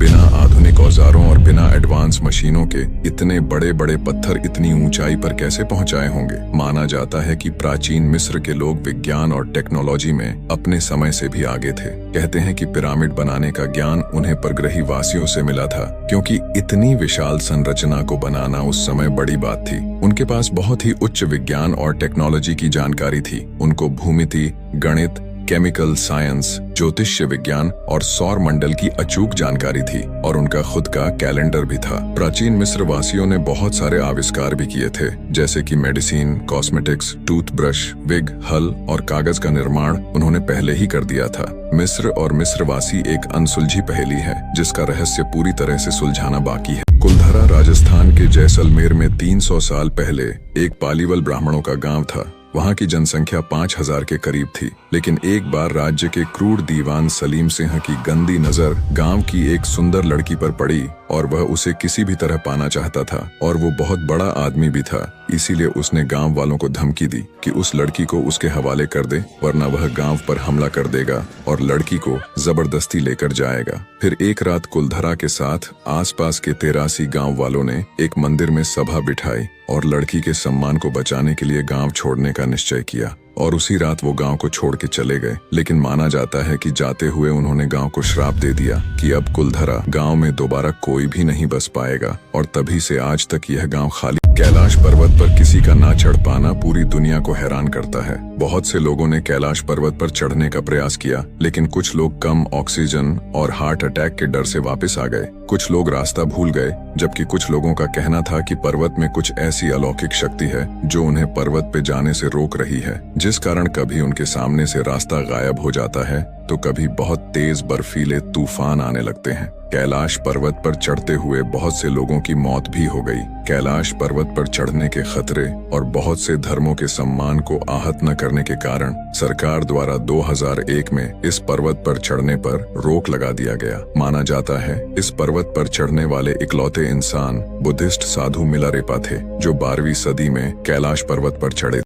बिना आधुनिक औजारों और बिना एडवांस मशीनों के इतने बड़े बड़े पत्थर इतनी ऊंचाई पर कैसे पहुंचाए होंगे। माना जाता है कि प्राचीन मिस्र के लोग विज्ञान और टेक्नोलॉजी में अपने समय से भी आगे थे। कहते हैं कि पिरामिड बनाने का ज्ञान उन्हें परग्रही वासियों से मिला था, क्योंकि इतनी विशाल संरचना को बनाना उस समय बड़ी बात थी। उनके पास बहुत ही उच्च विज्ञान और टेक्नोलॉजी की जानकारी थी। उनको भूमिति, गणित, केमिकल साइंस, ज्योतिष्य विज्ञान और सौर मंडल की अचूक जानकारी थी, और उनका खुद का कैलेंडर भी था। प्राचीन मिस्र वासियों ने बहुत सारे आविष्कार भी किए थे, जैसे कि मेडिसिन, कॉस्मेटिक्स, टूथब्रश, विग, हल और कागज का निर्माण उन्होंने पहले ही कर दिया था। मिस्र और मिस्रवासी एक अनसुलझी पहेली है, जिसका रहस्य पूरी तरह से सुलझाना बाकी है। कुलधरा राजस्थान के जैसलमेर में 300 साल पहले एक पालीवल ब्राह्मणों का गांव था। वहां की जनसंख्या 5000 के करीब थी, लेकिन एक बार राज्य के क्रूर दीवान सलीम सिंह की गंदी नजर गांव की एक सुंदर लड़की पर पड़ी, और वह उसे किसी भी तरह पाना चाहता था, और वो बहुत बड़ा आदमी भी था। इसीलिए उसने गांव वालों को धमकी दी कि उस लड़की को उसके हवाले कर दे, वरना वह गांव पर हमला कर देगा और लड़की को जबरदस्ती लेकर जाएगा। फिर एक रात कुलधरा के साथ आसपास के 83 गांव वालों ने एक मंदिर में सभा बिठाई और लड़की के सम्मान को बचाने के लिए गांव छोड़ने का निश्चय किया, और उसी रात वो गांव को छोड़ के चले गए। लेकिन माना जाता है कि जाते हुए उन्होंने गांव को श्राप दे दिया कि अब कुलधरा गांव में दोबारा कोई भी नहीं बस पाएगा, और तभी से आज तक यह गांव खाली। कैलाश पर्वत पर किसी का ना चढ़ पाना पूरी दुनिया को हैरान करता है। बहुत से लोगों ने कैलाश पर्वत पर चढ़ने का प्रयास किया, लेकिन कुछ लोग कम ऑक्सीजन और हार्ट अटैक के डर से वापस आ गए। कुछ लोग रास्ता भूल गए, जबकि कुछ लोगों का कहना था कि पर्वत में कुछ ऐसी अलौकिक शक्ति है जो उन्हें पर्वत पे जाने से रोक रही है, जिस कारण कभी उनके सामने से रास्ता गायब हो जाता है तो कभी बहुत तेज बर्फीले तूफान आने लगते हैं। कैलाश पर्वत पर चढ़ते हुए बहुत से लोगों की मौत भी हो गई। कैलाश पर्वत पर चढ़ने के खतरे और बहुत से धर्मों के सम्मान को आहत न करने के कारण सरकार द्वारा 2001 में इस पर्वत पर चढ़ने पर रोक लगा दिया गया। माना जाता है इस पर्वत पर चढ़ने वाले इकलौते इंसान बुद्धिस्ट साधु मिलारेपा थे, जो 12वीं सदी में कैलाश पर्वत पर चढ़े।